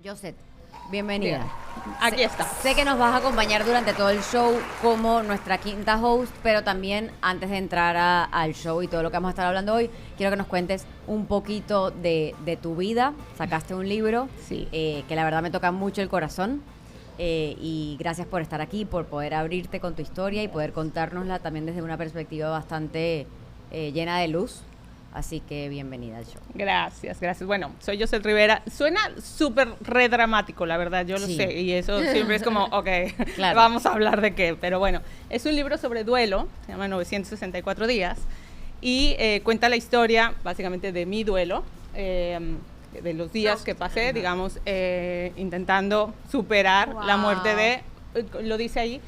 Josette, bienvenida. Bien. Aquí está. Sé que nos vas a acompañar durante todo el show como nuestra quinta host, pero también antes de entrar al show y todo lo que vamos a estar hablando hoy, quiero que nos cuentes un poquito de tu vida. Sacaste un libro Sí. Que la verdad me toca mucho el corazón. Y gracias por estar aquí, por poder abrirte con tu historia y poder contárnosla también desde una perspectiva bastante llena de luz. Así que bienvenida al show. Gracias. Bueno, soy Josette Rivera. Suena súper re dramático, la verdad, yo lo Sí. sé. Y eso siempre es como, ok, Claro. vamos a hablar de qué. Pero bueno, es un libro sobre duelo, se llama 964 días. Y cuenta la historia, básicamente, de mi duelo, de los días que pasé, digamos, intentando superar la muerte de, lo dice ahí,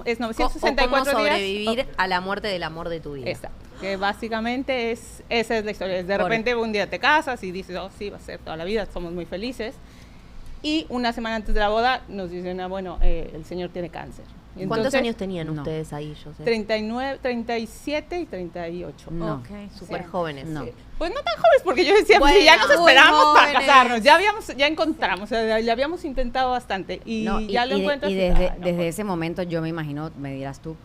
es 964 ¿Cómo días. sobrevivir a la muerte del amor de tu vida? Exacto. Que básicamente esa es la historia. De Por- repente un día te casas y dices, oh, sí, va a ser toda la vida, somos muy felices. Y una semana antes de la boda nos dicen, bueno, el señor tiene cáncer. Y ¿Cuántos entonces, años tenían no. ustedes ahí, José? 39, 37 y 38. No. Ok, súper Sí. jóvenes. No. Sí. Pues no tan jóvenes, porque yo decía, pues, Bueno, si ya nos muy esperamos para jóvenes. casarnos, ya encontramos, o sea, ya habíamos intentado bastante y No, ya lo encuentras. y y, desde, ay, no, desde pues. ese momento, yo me imagino, me dirás tú,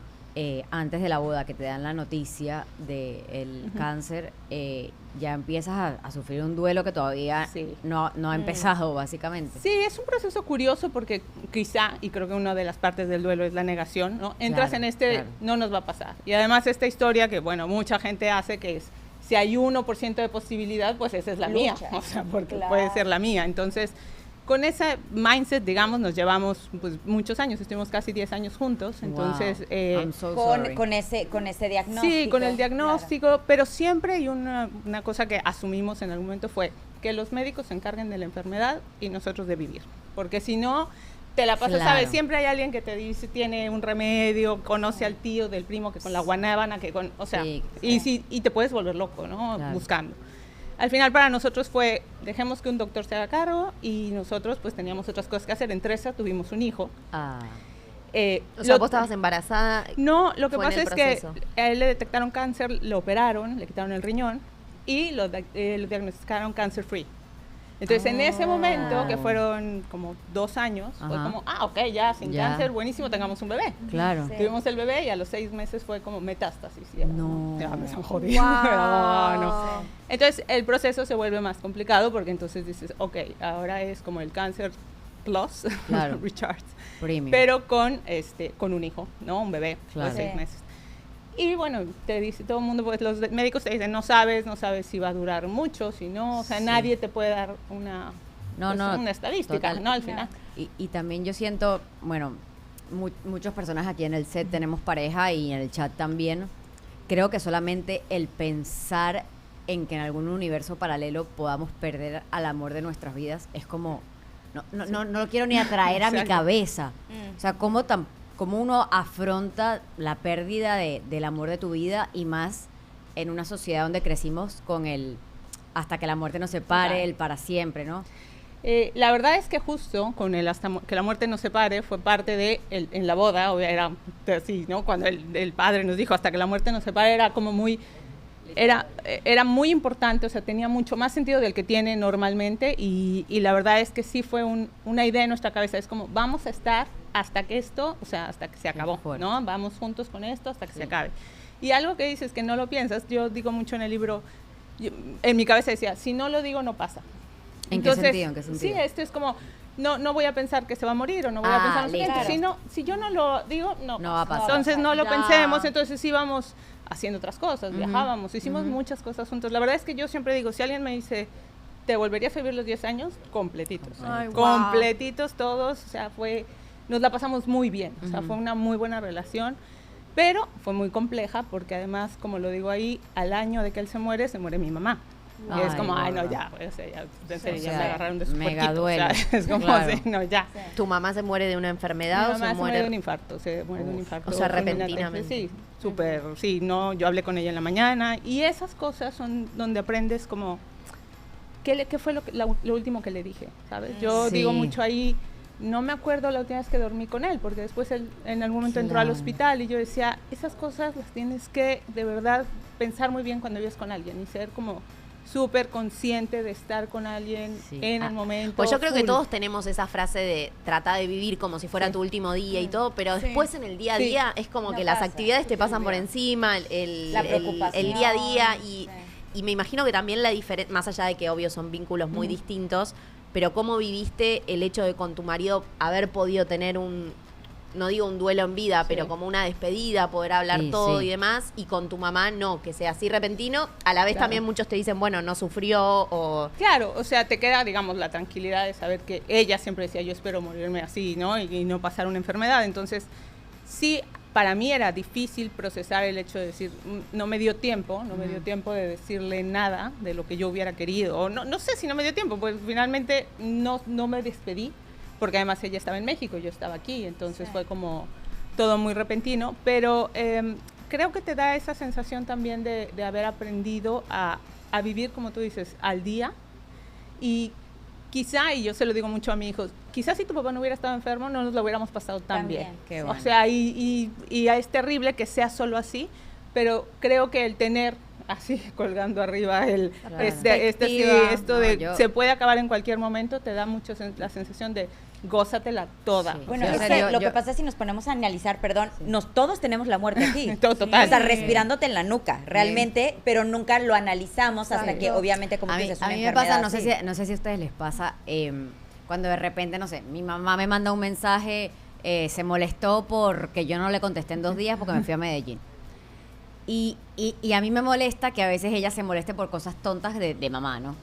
antes de la boda que te dan la noticia del cáncer, ya empiezas a sufrir un duelo que todavía Sí. no ha empezado, básicamente. Sí, es un proceso curioso porque quizá, y creo que una de las partes del duelo es la negación, ¿no? Entras Claro, en claro. no nos va a pasar. Y además esta historia que, bueno, mucha gente hace que es, si hay 1% de posibilidad, pues esa es la mía, o sea, porque puede ser la mía. Entonces, con ese mindset, digamos, nos llevamos pues muchos años, estuvimos casi 10 años juntos, entonces... Wow. I'm so sorry. Con ese diagnóstico. Sí, con el diagnóstico, pero siempre hay una cosa que asumimos en algún momento fue que los médicos se encarguen de la enfermedad y nosotros de vivir. Porque si no, te la pasas, Claro. ¿sabes? Siempre hay alguien que te dice, tiene un remedio, conoce al tío del primo que con la guanábana, o sea, Sí, y te puedes volver loco, ¿no? Claro. Buscando. Al final para nosotros fue, dejemos que un doctor se haga cargo y nosotros pues teníamos otras cosas que hacer. Entre esas tuvimos un hijo. Ah, O sea, vos estabas embarazada. No, lo que Fue en pasa el es que proceso. a él le detectaron cáncer, lo operaron, le quitaron el riñón y lo diagnosticaron cancer free. Entonces en ese momento, que fueron como 2 años, fue Ajá. como, ok, ya sin Ya. cáncer, buenísimo, tengamos un bebé. claro. Sí. Tuvimos el bebé y a los 6 meses fue como metástasis. Y era, No. Ya me han jodido. No, no. Entonces el proceso se vuelve más complicado porque entonces dices, ok, ahora es como el cáncer plus, Claro. recharge, Premium. pero con un hijo, ¿no? Un bebé Claro. de 6 Sí. meses. Y bueno, te dice todo el mundo, pues los médicos te dicen, no sabes si va a durar mucho, si no, o sea, Sí. nadie te puede dar una, No, pues, no, una estadística, total. ¿no? Al final. Y también yo siento, bueno, muchas personas aquí en el set tenemos pareja y en el chat también. Creo que solamente el pensar en que en algún universo paralelo podamos perder al amor de nuestras vidas es como, no lo quiero ni atraer a mi Exacto. cabeza. O sea, cómo uno afronta la pérdida del amor de tu vida y más en una sociedad donde crecimos con el hasta que la muerte nos separe, Total. el para siempre, ¿no? La verdad es que justo con el que la muerte nos separe fue parte de, en la boda, era así, ¿no? Cuando el padre nos dijo hasta que la muerte nos separe, era como muy, era muy importante, o sea, tenía mucho más sentido del que tiene normalmente y la verdad es que sí fue una idea en nuestra cabeza, es como vamos a estar hasta que esto, o sea, hasta que se acabó, fuerte. ¿no? Vamos juntos con esto hasta que Sí. se acabe. Y algo que dices que no lo piensas, yo digo mucho en el libro, en mi cabeza decía, si no lo digo no pasa. ¿En qué sentido? ¿En qué sentido? Sí, esto es como, no voy a pensar que se va a morir o no voy a pensar no sé qué. listo. Entonces, si yo no lo digo, no No va a pasar. Entonces no lo Ya. pensemos, entonces íbamos haciendo otras cosas, Ujú, viajábamos, hicimos ujú. muchas cosas juntos. La verdad es que yo siempre digo, si alguien me dice, ¿te volverías a vivir los 10 años? Completitos. Ay, wow. Completitos todos, o sea, nos la pasamos muy bien, o sea, Ujú. fue una muy buena relación. Pero fue muy compleja porque además, como lo digo ahí, al año de que él se muere mi mamá. Y es Ay, como, ay, no, gorda. ya, o sea, ya, en serio, O ya sea, me agarraron de su mega puerquito, o sea, duelo. es como Claro. así, no, ya. ¿Tu mamá se muere de una Mi enfermedad o mamá se se muere de un muere? infarto, se muere de un infarto. O sea, fulminante. repentinamente. Sí, súper, sí, no, yo hablé con ella en la mañana y esas cosas son donde aprendes como, ¿qué fue lo último que le dije? ¿Sabes? Yo Sí. digo mucho ahí, no me acuerdo la última vez que dormí con él, porque después él en algún momento entró al Claro. hospital y yo decía, esas cosas las tienes que de verdad pensar muy bien cuando vives con alguien y ser como súper consciente de estar con alguien Sí. en el momento. Pues yo creo que full. todos tenemos esa frase de tratar de vivir como si fuera tu último día y todo, pero Sí. después en el día a Sí. día es como No que las pasa, actividades te se te pasan por olvida. encima, La el preocupación. día a día Sí. y me imagino que también la diferencia, más allá de que obvio son vínculos muy distintos, pero cómo viviste el hecho de con tu marido haber podido tener no digo un duelo en vida, Sí. pero como una despedida, poder hablar Sí, todo sí. y demás, y con tu mamá no, que sea así repentino, a la vez Claro. también muchos te dicen, bueno, no sufrió o... Claro, o sea, te queda, digamos, la tranquilidad de saber que ella siempre decía, yo espero morirme así, ¿no? Y no pasar una enfermedad. Entonces, sí, para mí era difícil procesar el hecho de decir, no me dio tiempo de decirle nada de lo que yo hubiera querido. O no sé si no me dio tiempo, pues finalmente no me despedí, porque además ella estaba en México, yo estaba aquí, entonces fue como todo muy repentino, pero creo que te da esa sensación también de haber aprendido a vivir, como tú dices, al día. Y quizá, y yo se lo digo mucho a mi hijo, quizás si tu papá no hubiera estado enfermo no nos lo hubiéramos pasado tan También, bien. qué O bueno. sea, y es terrible que sea solo así, pero creo que el tener así colgando arriba Claro. esto de No, yo- se puede acabar en cualquier momento, te da mucho la sensación de gózatela toda. Sí. Bueno, Sí, es o sea, que yo- lo yo- que pasa es si nos ponemos a analizar, perdón, todos tenemos la muerte aquí. Total. O sea, respirándote en la nuca, realmente, pero nunca lo analizamos hasta Exacto. que, obviamente, como A tú mí, dices, a una mí me pasa, enfermedad así. no sé si a ustedes les pasa, cuando de repente, no sé, mi mamá me manda un mensaje, se molestó porque yo no le contesté en 2 días porque me fui a Medellín. Y a mí me molesta que a veces ella se moleste por cosas tontas de mamá, ¿no?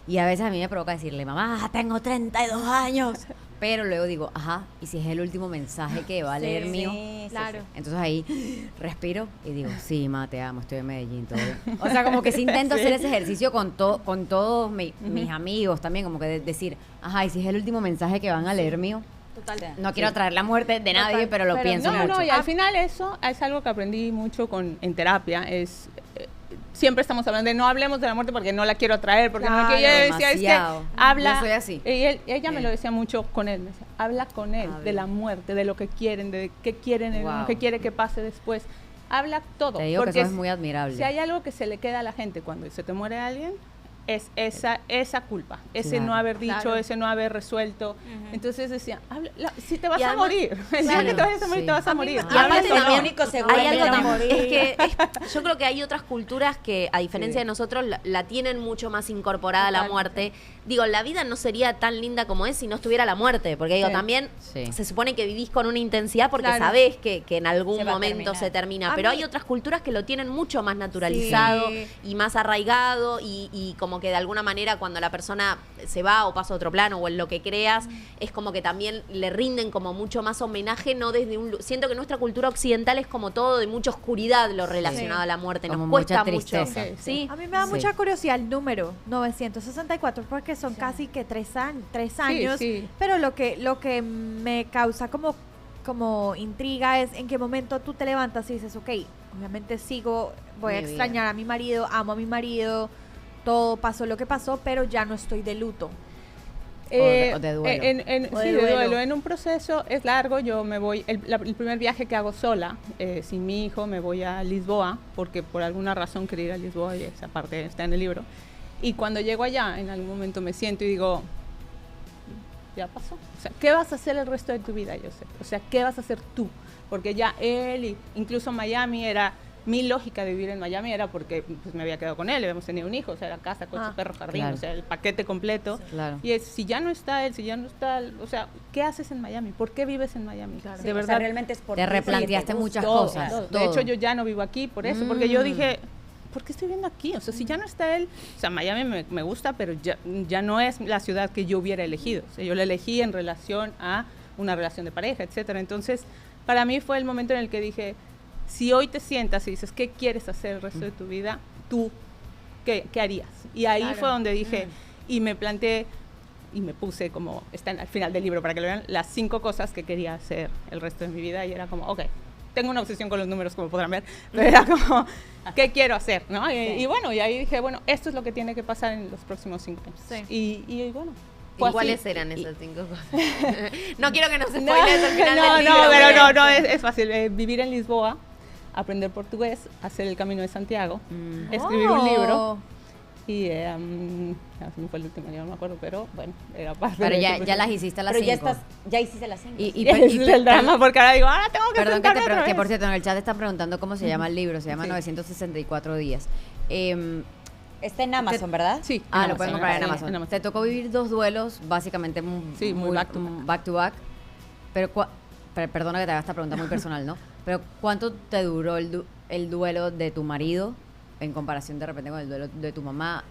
Y a veces a mí me provoca decirle, mamá, tengo 32 años. Pero luego digo, ajá, ¿y si es el último mensaje que va a leer mío? Sí, Claro. Entonces ahí respiro y digo, sí, ma, te amo, estoy en Medellín, todo bien. O sea, como que sí intento hacer ese ejercicio con todos mis amigos también, como que decir, ajá, y si es el último mensaje que van a leer mío, Total. no quiero traer la muerte de nadie, Total, pero lo pero pienso No, mucho. no, y al final eso es algo que aprendí mucho en terapia, siempre estamos hablando de no hablemos de la muerte porque no la quiero traer, porque Claro, no, que ella decía, es que demasiado. habla, Yo soy así. y ella me lo decía mucho con él, me decía, habla con él Habla. de la muerte, de lo que quieren, de qué quieren, Wow. qué quiere que pase después, habla todo. Te digo que porque eso es muy admirable. Si hay algo que se le queda a la gente cuando se te muere alguien, es esa culpa, ese Claro. no haber dicho, Claro. ese no haber resuelto. Entonces decía, si te vas Y a además- morir, el día que te vayas a morir, Sí. te vas a morir. Y Hables aparte o no. también, único seguro hay que algo tenemos. también, es que yo creo que hay otras culturas que a diferencia Sí. de nosotros la tienen mucho más incorporada a la Total. muerte. Digo, la vida no sería tan linda como es si no estuviera la muerte, porque digo, Sí. también Sí. se supone que vivís con una intensidad porque Claro. sabés que en algún Se va a momento terminar. se termina, A pero mí- hay otras culturas que lo tienen mucho más naturalizado Sí. y más arraigado y como que de alguna manera cuando la persona se va o pasa a otro plano o en lo que creas, es como que también le rinden como mucho más homenaje, no desde siento que nuestra cultura occidental es como todo de mucha oscuridad lo relacionado a la muerte, nos Como cuesta mucha mucho. tristeza. Sí. A mí me da Sí. mucha curiosidad el número 964 porque son casi que 3 años, sí. pero lo que me causa como intriga es en qué momento tú te levantas y dices, ok, obviamente voy a Mi vida. extrañar a mi marido, amo a mi marido, todo pasó lo que pasó, pero ya no estoy de luto. O de duelo. O Sí, de de duelo. duelo. En un proceso es largo. Yo me voy, el primer viaje que hago sola, sin mi hijo, me voy a Lisboa, porque por alguna razón quería ir a Lisboa y esa parte está en el libro. Y cuando llego allá, en algún momento me siento y digo, ya pasó. O sea, ¿qué vas a hacer el resto de tu vida, Joseph? O sea, ¿qué vas a hacer tú? Porque ya él, y incluso Miami era... Mi lógica de vivir en Miami era porque pues, me había quedado con él, habíamos tenido un hijo, o sea, era casa, coche, perro, jardín, Claro. o sea, el paquete completo. Claro. Y es, si ya no está él, si ya no está, o sea, ¿qué haces en Miami? ¿Por qué vives en Miami? Sí, De o sea, verdad. realmente es por Te ti, replanteaste porque te muchas gusta. todo, cosas. todo. todo. De hecho, yo ya no vivo aquí por eso, porque yo Mm. dije, ¿por qué estoy viviendo aquí? O sea, si ya no está él, o sea, Miami me gusta, pero ya no es la ciudad que yo hubiera elegido. O sea, yo la elegí en relación a una relación de pareja, etcétera. Entonces, para mí fue el momento en el que dije, si hoy te sientas y dices, ¿qué quieres hacer el resto de tu vida? Tú, ¿qué harías? Y ahí Claro. fue donde dije, y me planteé, y me puse como, está al final del libro para que lo vean, las 5 cosas que quería hacer el resto de mi vida. Y era como, ok, tengo una obsesión con los números, como podrán ver, pero era como, ¿qué quiero hacer? ¿No? Y bueno, y ahí dije, bueno, esto es lo que tiene que pasar en los próximos 5 años. Sí. Y bueno. ¿Y fue así. cuáles eran esas 5 cosas? No quiero que nos No, spoilees al final no, del libro. pero pero- no, es fácil. Vivir en Lisboa, aprender portugués, hacer el Camino de Santiago, escribir un libro Y ya se me fue el último, ya no me acuerdo, pero bueno, era parte Pero de ya, ese ya las proceso. hiciste a las Pero 5. ya hiciste las 5. Y Es el drama, porque ahora digo, ahora tengo que perdón que, sentarme otra que vez. por cierto, en el chat están preguntando cómo se llama el libro. Se llama Sí. 964 días. Está en Amazon, ¿verdad? Sí, Lo pueden comprar en sí, Amazon. Te tocó vivir 2 duelos, básicamente Sí, muy back to back to back. Pero, perdona que te haga esta pregunta muy personal, ¿no? Pero ¿cuánto te duró el duelo de tu marido en comparación de repente con el duelo de tu mamá?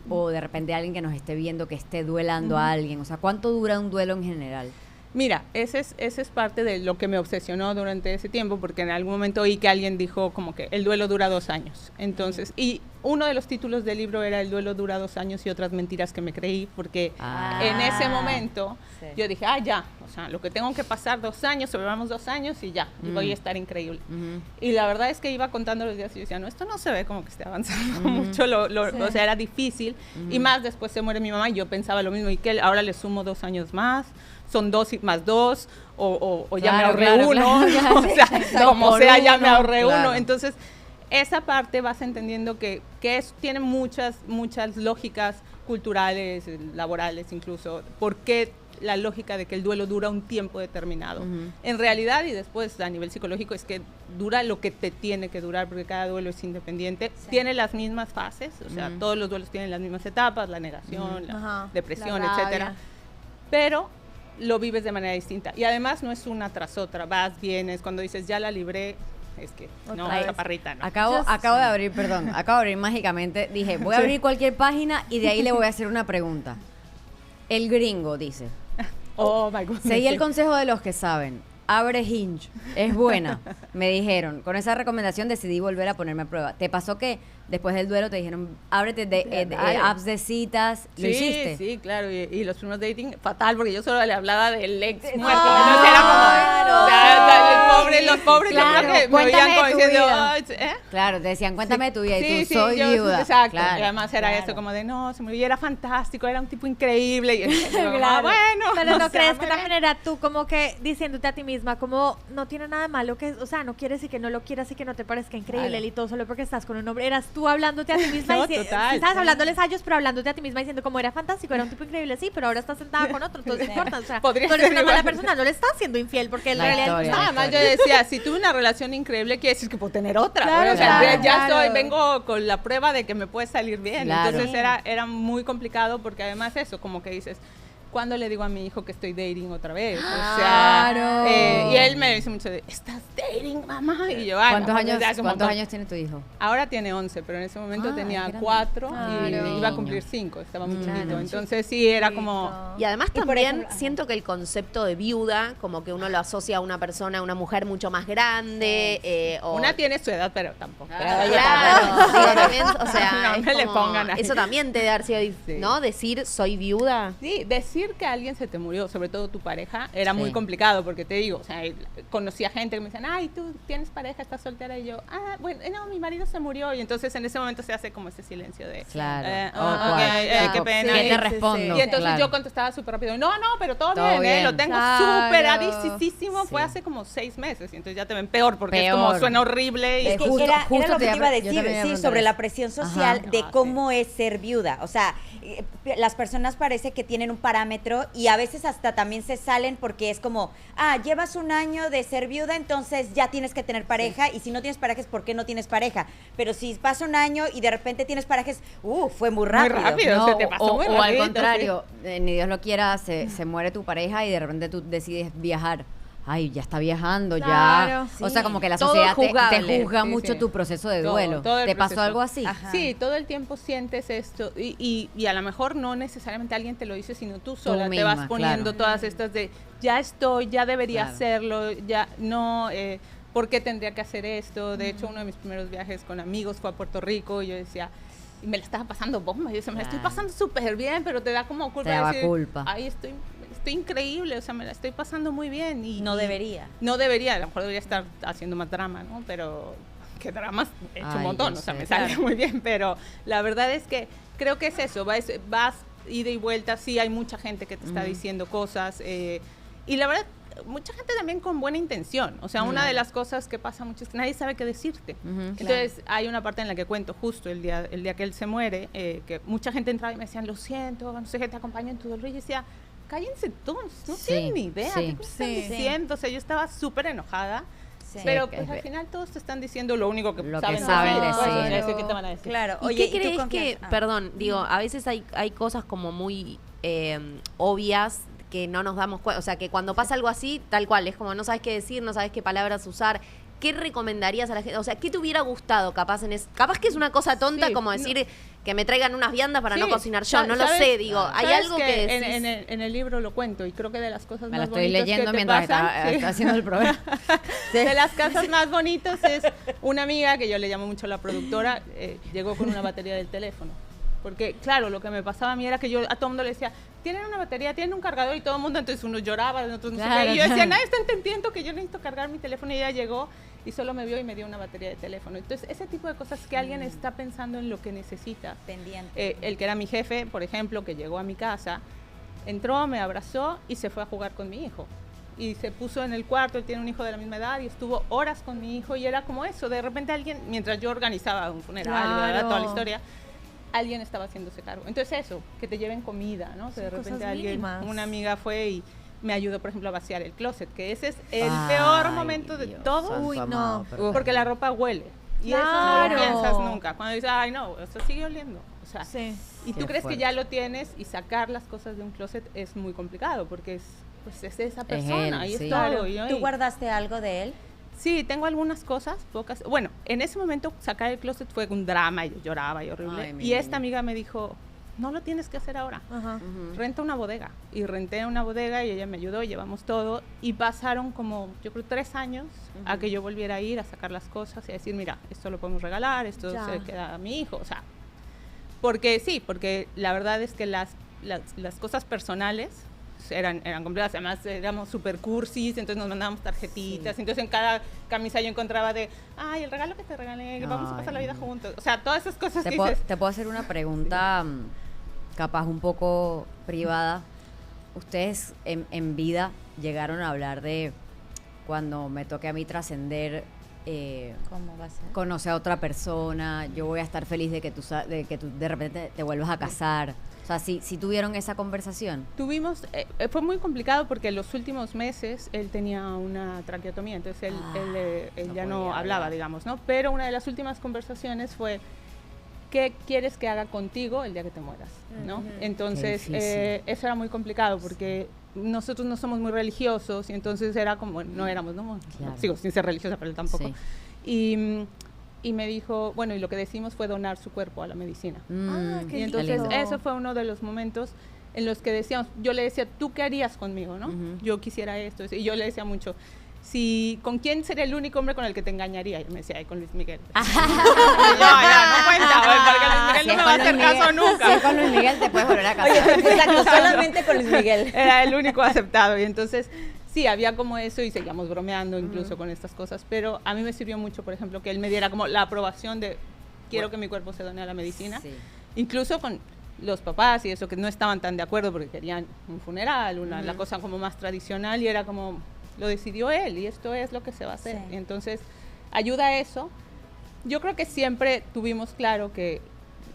O de repente alguien que nos esté viendo que esté duelando a alguien. O sea, ¿cuánto dura un duelo en general? Mira, ese es parte de lo que me obsesionó durante ese tiempo, porque en algún momento oí que alguien dijo como que el duelo dura 2 años. Entonces, y uno de los títulos del libro era El duelo dura 2 años y otras mentiras que me creí, porque en ese momento sí. yo dije, ya, o sea, lo que tengo que pasar 2 años, sobrevivamos 2 años y ya, y voy a estar increíble. Y la verdad es que iba contando los días y yo decía, no, esto no se ve como que esté avanzando mucho, o sea, era difícil. Y más después se muere mi mamá y yo pensaba lo mismo, y que ahora le sumo 2 años más, son 2 más 2, o ya me Claro, ahorré claro, uno, claro. o sea, como por sea, ya me uno, ahorré claro. uno. Entonces, esa parte vas entendiendo que tiene muchas lógicas culturales, laborales incluso, porque la lógica de que el duelo dura un tiempo determinado. En realidad, y después a nivel psicológico, es que dura lo que te tiene que durar, porque cada duelo es independiente. Tiene las mismas fases, o sea, todos los duelos tienen las mismas etapas, la negación, la depresión, la rabia. etcétera. Pero lo vives de manera distinta. Y además no es una tras otra, vas, vienes, cuando dices ya la libré, es que no, Otra vez. chaparrita, ¿no? Acabo de abrir, acabo de abrir mágicamente. Dije, voy a abrir cualquier página y de ahí le voy a hacer una pregunta. El gringo dice, Oh my God. seguí el consejo de los que saben. Abre Hinge, es buena. Me dijeron, con esa recomendación decidí volver a ponerme a prueba. ¿Te pasó que después del duelo te dijeron, ábrete de apps de citas? ¿Lo hiciste? Sí, claro, y los primeros dating, fatal, porque yo solo le hablaba del ex muerto, Claro. entonces era como, los pobres, Claro, yo creo que me cuéntame veían como de tu diciendo, vida. "Ay, Claro, te decían, cuéntame tu vida y tú, yo- soy viuda. Exacto, Claro, y además era claro. eso como de, no, se murió, y era fantástico, era un tipo increíble, y yo, Claro. bueno. Pero o no sea, crees que bueno. también era tú como que diciéndote a ti misma como no tiene nada de malo que, o sea, no quiere decir que no lo quieras y que no te parezca increíble Claro. y todo solo porque estás con un hombre. Eras tú hablándote a ti misma No, y total, estabas sí. hablándoles a ellos, pero hablándote a ti misma diciendo como era fantástico, era un tipo increíble, sí, pero ahora estás sentada con otro, entonces no importa, o sea, Podría tú eres ser una mala igual. persona, no le estás siendo infiel porque en La realidad historia. Nada más yo decía, si tuve una relación increíble, quiere decir que puedo tener otra. Claro, o sea, claro, ya claro. vengo con la prueba de que me puede salir bien. Claro. Entonces era muy complicado porque además eso, como que dices, ¿cuándo le digo a mi hijo que estoy dating otra vez? O sea, Claro. y él me dice mucho de, ¿estás dating, mamá? Y yo, ¿Cuántos, no, años, desde hace un ¿cuántos montón. años tiene tu hijo? Ahora tiene 11, pero en ese momento Ah, tenía grande. 4 Claro. y iba a cumplir 5, estaba muy chiquito. Claro. Entonces sí, era como... Y además Y por también ejemplo, ajá. siento que el concepto de viuda, como que uno lo asocia a una persona, a una mujer mucho más grande. O Una tiene su edad, pero tampoco. Claro, digo, también, o sea, No es me le como- pongan ahí. eso también te debe haber sido, Sí. ¿no? Decir soy viuda. Sí, decir que alguien se te murió, sobre todo tu pareja, era Sí. muy complicado porque te digo, o sea, conocía gente que me decían, ay, tú tienes pareja, estás soltera, y yo, bueno, no, mi marido se murió, y entonces en ese momento se hace como ese silencio de, Claro. ok, Tipo, qué pena. ¿qué te Y- respondo? Y entonces Claro. yo contestaba súper rápido, no, pero todo, Todo bien, bien. lo tengo Claro. superadísimo, fue Sí. hace como 6 meses, y entonces ya te ven peor, porque Peor. es como suena horrible. Y Es Es que justo- era justo lo te que te iba a yo decir, también iba a sí, preguntar sobre eso. la presión social Ajá. de Ah, cómo es ser viuda. O sea, las personas parece que tienen un parámetro y a veces hasta también se salen porque es como, llevas un año de ser viuda, entonces ya tienes que tener pareja, y si no tienes pareja es porque no tienes pareja. Pero si pasa un año y de repente tienes pareja es, fue muy rápido. rápido. se te pasó muy o al rapidito, contrario, ni Dios lo quiera, se muere tu pareja y de repente tú decides viajar. Ay, ya está viajando, Claro, ya. O sea, como que la Todo sociedad te juzgable. juzga Sí, mucho sí. tu proceso de Todo, duelo. todo el ¿Te pasó proceso. algo así? Ajá. Sí, todo el tiempo sientes esto y a lo mejor no necesariamente alguien te lo dice, sino tú sola te misma, vas poniendo claro. todas estas de ya estoy, ya debería Claro. hacerlo, ya no, ¿por qué tendría que hacer esto? De hecho, uno de mis primeros viajes con amigos fue a Puerto Rico y yo decía, y me la estaba pasando bomba, y yo decía, me la estoy Claro. pasando súper bien, pero te da como culpa Te daba decir, culpa. ay, estoy increíble, o sea, me la estoy pasando muy bien. Y No debería. No debería, a lo mejor debería estar haciendo más drama, ¿no? Pero que dramas he hecho Ay, un montón, yo o sea, sé, me sale claro. muy bien, pero la verdad es que creo que es eso, vas ida y vuelta, sí hay mucha gente que te está diciendo cosas, y la verdad, mucha gente también con buena intención. O sea, una de las cosas que pasa mucho es que nadie sabe qué decirte. Entonces, hay una parte en la que cuento justo el día que él se muere, que mucha gente entraba y me decían, lo siento, no sé qué, te acompaño en tu dolor. Y yo decía, cállense todos, no tienen ni idea de qué están diciendo. O sea, yo estaba súper enojada. Sí. Pero pues al final todos te están diciendo lo único que saben decir. ¿Qué te van a decir? Claro. Oye, ¿y qué crees que, perdón, digo, a veces hay cosas como muy obvias que no nos damos cuenta, o sea, que cuando pasa algo así, tal cual, es como no sabes qué decir, no sabes qué palabras usar. ¿Qué recomendarías a la gente? O sea, ¿qué te hubiera gustado capaz capaz que es una cosa tonta como decir que me traigan unas viandas para no cocinar yo, no lo sé, digo, hay algo que decís? En el libro lo cuento y creo que de las cosas me más la estoy bonitas leyendo que mientras pasan, está haciendo el programa. De las cosas más bonitas es una amiga que yo le llamo mucho la productora, llegó con una batería del teléfono. Porque, claro, lo que me pasaba a mí era que yo a todo el mundo le decía, tienen una batería, tienen un cargador, y todo el mundo, entonces uno lloraba, otros no sé qué. Y yo decía, nadie está entendiendo que yo necesito cargar mi teléfono, y ella llegó y solo me vio y me dio una batería de teléfono. Entonces, ese tipo de cosas que alguien está pensando en lo que necesita. Pendiente. El que era mi jefe, por ejemplo, que llegó a mi casa, entró, me abrazó y se fue a jugar con mi hijo. Y se puso en el cuarto, él tiene un hijo de la misma edad, y estuvo horas con mi hijo, y era como eso, de repente alguien, mientras yo organizaba un funeral, toda la historia, alguien estaba haciéndose cargo. Entonces eso, que te lleven comida, ¿no? Que de repente alguien, una amiga fue y me ayudó, por ejemplo, a vaciar el closet, que ese es el peor momento de todo. Uy, no. Porque la ropa huele. Y eso no lo piensas nunca. Cuando dices, ay, no, eso sigue oliendo. O sea, y tú crees que ya lo tienes, y sacar las cosas de un closet es muy complicado, porque es esa persona, ahí es todo. ¿Tú guardaste algo de él? Sí, tengo algunas cosas, pocas. Bueno, en ese momento sacar el closet fue un drama, y yo lloraba y horrible. Y esta amiga me dijo, no lo tienes que hacer ahora. Renta una bodega. Y renté una bodega y ella me ayudó, y llevamos todo. Y pasaron como, yo creo, 3 años a que yo volviera a ir a sacar las cosas y a decir, mira, esto lo podemos regalar, esto se queda a mi hijo. O sea, porque la verdad es que las cosas personales eran complicadas, además éramos super cursis, entonces nos mandábamos tarjetitas, entonces en cada camisa yo encontraba ay, el regalo que te regalé, vamos a pasar la vida juntos, o sea, todas esas cosas que dices. ¿Te puedo hacer una pregunta capaz un poco privada? ¿Ustedes en vida llegaron a hablar de cuando me toque a mí trascender, ¿cómo va a ser? Conocer a otra persona, yo voy a estar feliz de que tú de repente te vuelvas a casar? O sea, ¿sí tuvieron esa conversación? Tuvimos, fue muy complicado porque en los últimos meses él tenía una traqueotomía, entonces él ya no hablaba, digamos, ¿no? Pero una de las últimas conversaciones fue, ¿qué quieres que haga contigo el día que te mueras? ¿No? Entonces, eso era muy complicado porque nosotros no somos muy religiosos, y entonces era como, no éramos, ¿no? Claro. Sigo sin ser religiosa, pero él tampoco. Sí. Y me dijo, bueno, y lo que decimos fue donar su cuerpo a la medicina. Qué y entonces lindo. eso fue uno de los momentos en los que decíamos, yo le decía, ¿tú qué harías conmigo, no? Yo quisiera esto. Y yo le decía mucho, ¿con quién sería el único hombre con el que te engañaría? Y me decía, con Luis Miguel. No cuenta, porque Luis Miguel no me va a hacer caso nunca. Si con Luis Miguel te puedes volver a casar. Oye, exacto, solamente con Luis Miguel. Era el único aceptado, y entonces sí, había como eso, y seguíamos bromeando incluso con estas cosas, pero a mí me sirvió mucho, por ejemplo, que él me diera como la aprobación de quiero que mi cuerpo se done a la medicina, incluso con los papás y eso, que no estaban tan de acuerdo porque querían un funeral, la cosa como más tradicional, y era como, lo decidió él y esto es lo que se va a hacer. Y entonces ayuda a eso. Yo creo que siempre tuvimos claro que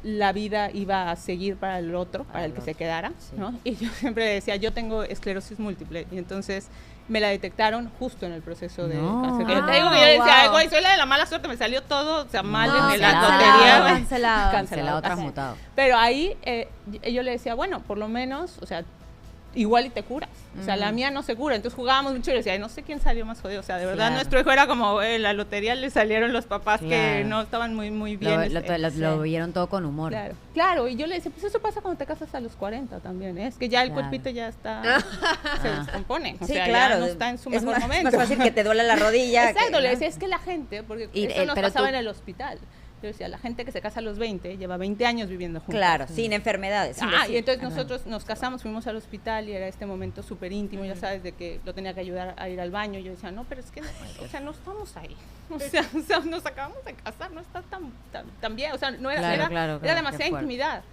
la vida iba a seguir para el otro, para el que se quedara, ¿no? Y yo siempre decía, yo tengo esclerosis múltiple, y entonces me la detectaron justo en el proceso de cáncer. Yo te digo que yo decía, güey, soy la de la mala suerte, me salió todo, o sea, mal en la lotería. Cancelado, transmutado. Pero ahí yo le decía, bueno, por lo menos, o sea, igual y te curas. O sea, la mía no se cura. Entonces jugábamos mucho y le decía, no sé quién salió más jodido. O sea, de verdad, nuestro hijo era como, la lotería le salieron los papás que no estaban muy bien. Lo vieron todo con humor. Claro, y yo le decía, pues eso pasa cuando te casas a los 40 también, ¿eh? Es que ya el cuerpito ya está, se descompone. O sea, ya no está en su mejor momento. Es más fácil que te duele la rodilla. Exacto, le decía, es que la gente, porque eso nos pasaba en el hospital. Yo decía, la gente que se casa a los 20 lleva 20 años viviendo juntos. Claro, sin enfermedades. Y entonces nosotros nos casamos, fuimos al hospital y era este momento súper íntimo, ya sabes, de que lo tenía que ayudar a ir al baño. Yo decía, no, pero es que, o sea, no estamos ahí. O sea, nos acabamos de casar, no está tan bien. O sea, no era, era demasiada intimidad.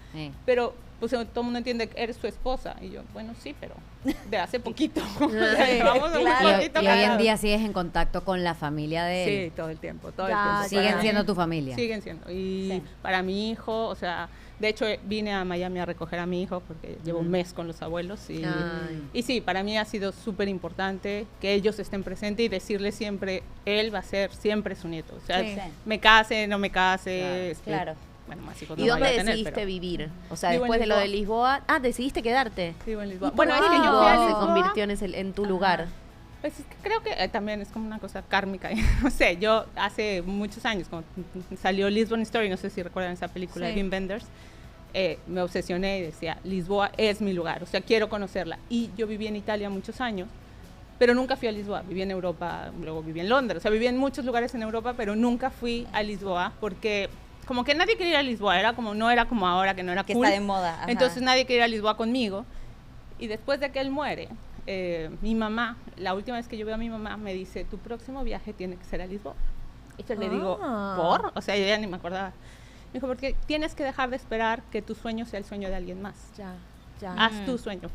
Pero pues todo el mundo entiende que eres su esposa. Y yo, bueno, sí, pero de hace poquito. Llevamos un claro. poquito Y hoy en casados. día sigues en contacto con la familia de él. Sí, todo el tiempo, todo Ya, el tiempo. Siguen Para siendo mí, tu familia. Siguen siendo. Y Sí. para mi hijo, o sea, de hecho vine a Miami a recoger a mi hijo porque llevo un mes con los abuelos. Y sí, para mí ha sido súper importante que ellos estén presentes y decirle siempre, él va a ser siempre su nieto. O sea, Sí. me case, no me case. Claro. Bueno, más hijos ¿Y no dónde vaya a tener, decidiste pero vivir? O sea, Vivo en después de lo de Lisboa. Lisboa. Decidiste quedarte. vivo en Lisboa. ¿Y Bueno, por es qué que yo fui a Lisboa se Lisboa. convirtió en tu lugar? Pues es que creo que también es como una cosa kármica. No sé, yo hace muchos años, cuando salió Lisbon Story, no sé si recuerdan esa película Sí. de Wim Wenders, me obsesioné y decía, Lisboa es mi lugar, o sea, quiero conocerla. Y yo viví en Italia muchos años, pero nunca fui a Lisboa. Viví en Europa, luego viví en Londres, o sea, viví en muchos lugares en Europa, pero nunca fui a Lisboa porque como que nadie quería ir a Lisboa, no era como ahora que no era Que cool. está de moda. Ajá. Entonces nadie quería ir a Lisboa conmigo. Y después de que él muere, mi mamá, la última vez que yo veo a mi mamá, me dice, tu próximo viaje tiene que ser a Lisboa. Y yo le digo, Ah. ¿por? O sea, yo ya ni me acordaba. Me dijo, porque tienes que dejar de esperar que tu sueño sea el sueño de alguien más. Ya, ya. Haz tu sueño.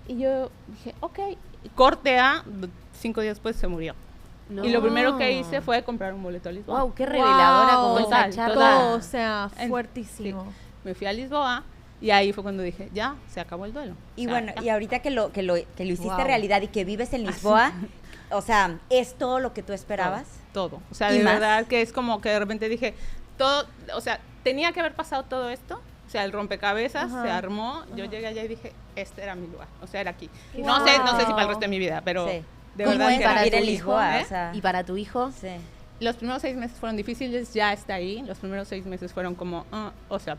Y yo dije, ok. Corte A, 5 días después se murió. No. Y lo primero que hice fue comprar un boleto a Lisboa. Wow, qué reveladora Wow. como esa Total, charla. Todo, o sea, En- fuertísimo. Sí. Me fui a Lisboa y ahí fue cuando dije, ya, se acabó el duelo. Y O sea, bueno, y ahorita que lo hiciste Wow. realidad y que vives en Lisboa, o sea, ¿es todo lo que tú esperabas? Todo. O sea, ¿Y de más? verdad que es como que de repente dije, todo, o sea, tenía que haber pasado todo esto. O sea, el rompecabezas Ajá. se armó, yo llegué allá y dije, este era mi lugar. O sea, era aquí. Wow. No sé si para el resto de mi vida, pero Sí. de ¿Cómo verdad es que era vivir en tu hijo, Lisboa? ¿eh? O sea, ¿Y para tu hijo? sí. Los primeros 6 meses fueron difíciles, ya está ahí. Los primeros 6 meses fueron como, o sea,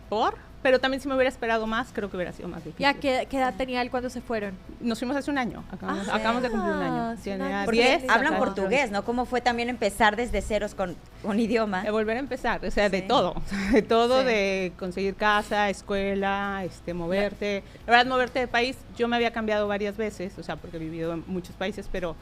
pero también si me hubiera esperado más, creo que hubiera sido más difícil. ¿Ya qué edad tenía él cuando se fueron? Nos fuimos hace un año, acabamos de cumplir un año. hace un Tenía año. Porque 10, hablan acá- portugués, ¿no? ¿Cómo fue también empezar desde ceros con un idioma? De volver a empezar, o sea, de Sí. todo, de todo, Sí. de conseguir casa, escuela, moverte. La verdad, moverte de país, yo me había cambiado varias veces, o sea, porque he vivido en muchos países, pero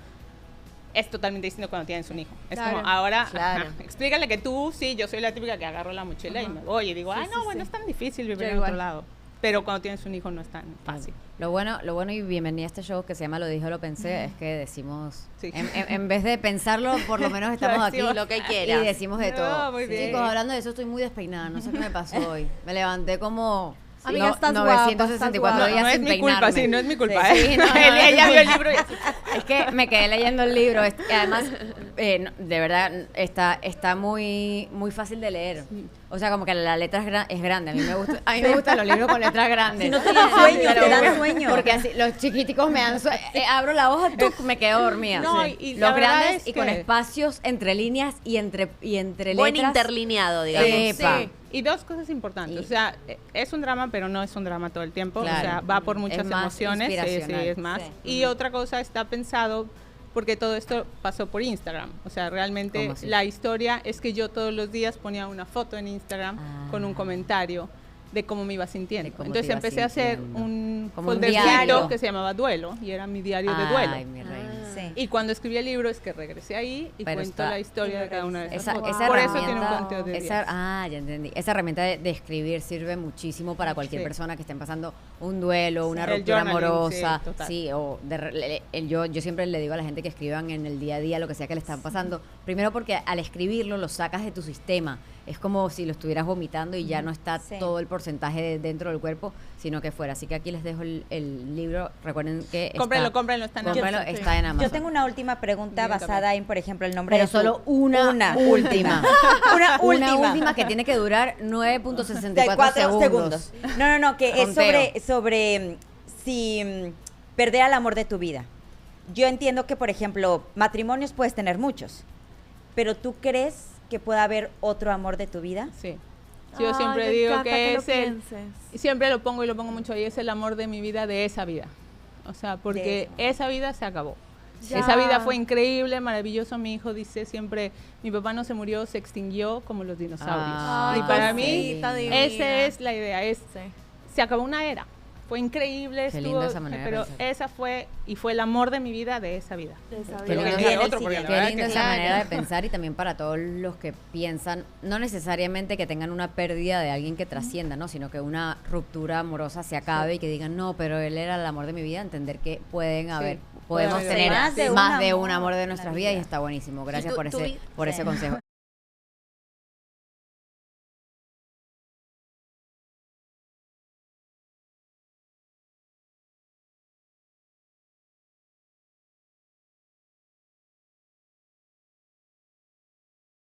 es totalmente distinto cuando tienes un hijo. Es Claro. como, ahora, Claro. explícale que tú, sí, yo soy la típica que agarro la mochila y me voy y digo, Sí, ay, sí, no, bueno, sí. es tan difícil vivir Yo en igual. otro lado. Pero cuando tienes un hijo no es tan fácil. Lo bueno y bienvenida a este show que se llama Lo dije, lo pensé, es que decimos, Sí. en vez de pensarlo, por lo menos estamos aquí decimos lo que y quieras. decimos de No, todo. muy bien. Chicos, hablando de eso, estoy muy despeinada, no sé qué me pasó hoy. Me levanté como Amiga, estás guapa, 964 estás días No es sin mi peinarme. culpa, sí, no es mi culpa. Sí, ¿eh? no, no, Ella no. vio el libro y así. Es que me quedé leyendo el libro. Y además, de verdad, está muy fácil de leer. O sea, como que la letra es grande. A mí me gustan los libros con letras grandes. Si no te dan sueño, Pero- te dan sueño. Porque así, los chiquiticos me dan sueño. Abro la hoja, ¡tuc! Me quedo dormida. No, Sí. y la los verdad grandes es y con que- espacios entre líneas y entre Buen letras. interlineado, digamos. Epa. Sí. Y dos cosas importantes, Y- o sea, es un drama, pero no es un drama todo el tiempo, Claro. o sea, va por muchas Es más emociones, sí, inspiracional. es más. Sí. Y otra cosa está pensado porque todo esto pasó por Instagram, o sea, realmente ¿Cómo así? la historia es que yo todos los días ponía una foto en Instagram con un comentario de cómo me iba sintiendo. De cómo Entonces te ibas empecé a hacer sintiendo. un Como un foldercito diario. que se llamaba Duelo y era mi diario de duelo. Ay, mi reina. Sí. Y cuando escribí el libro es que regresé ahí y Pero cuento está- la historia de cada una de esas Esa, fotos. esa Por eso herramienta, tiene un conteo de 10. ya entendí. Esa herramienta de escribir sirve muchísimo para cualquier Sí. persona que estén pasando un duelo, una El ruptura journaling, amorosa, sí, total. sí, o yo siempre le digo a la gente que escriban en el día a día lo que sea que le están pasando. Primero porque al escribirlo lo sacas de tu sistema. Es como si lo estuvieras vomitando y ya no está Sí. todo el porcentaje dentro del cuerpo, sino que fuera. Así que aquí les dejo el libro. Recuerden que Cómprenlo, cómprenlo, está en cómprenlo, Amazon. está en Amazon. Yo tengo una última pregunta Dígame. basada en, por ejemplo, el nombre Pero de tu- solo una última. una Una última que tiene que durar de 9.64 4 segundos. No, que es Conteo. sobre si perder al amor de tu vida. Yo entiendo que, por ejemplo, matrimonios puedes tener muchos, pero ¿tú crees que pueda haber otro amor de tu vida? Sí. Sí, yo siempre me digo encanta que lo es el, pienses. y siempre lo pongo y lo pongo mucho ahí, es el amor de mi vida, de esa vida. O sea, porque esa vida se acabó. Ya. Esa vida fue increíble, maravilloso. Mi hijo dice siempre, mi papá no se murió, se extinguió como los dinosaurios. Ay, y para mí, cosita divina. esa es la idea, Sí. se acabó una era. fue increíble, Qué estuvo, linda esa manera de pero pensar. esa fue, y fue el amor de mi vida de esa vida. De esa Qué vida. lindo, viene el otro, porque la qué verdad lindo que esa claro. manera de pensar, y también para todos los que piensan, no necesariamente que tengan una pérdida de alguien que trascienda, ¿no? Sino que una ruptura amorosa se acabe y que digan, no, pero él era el amor de mi vida, entender que pueden haber, podemos puede tener haber más de un amor amor de en nuestras la vidas, y vida. está buenísimo. Gracias tú- por tú ese, vi- por ese consejo.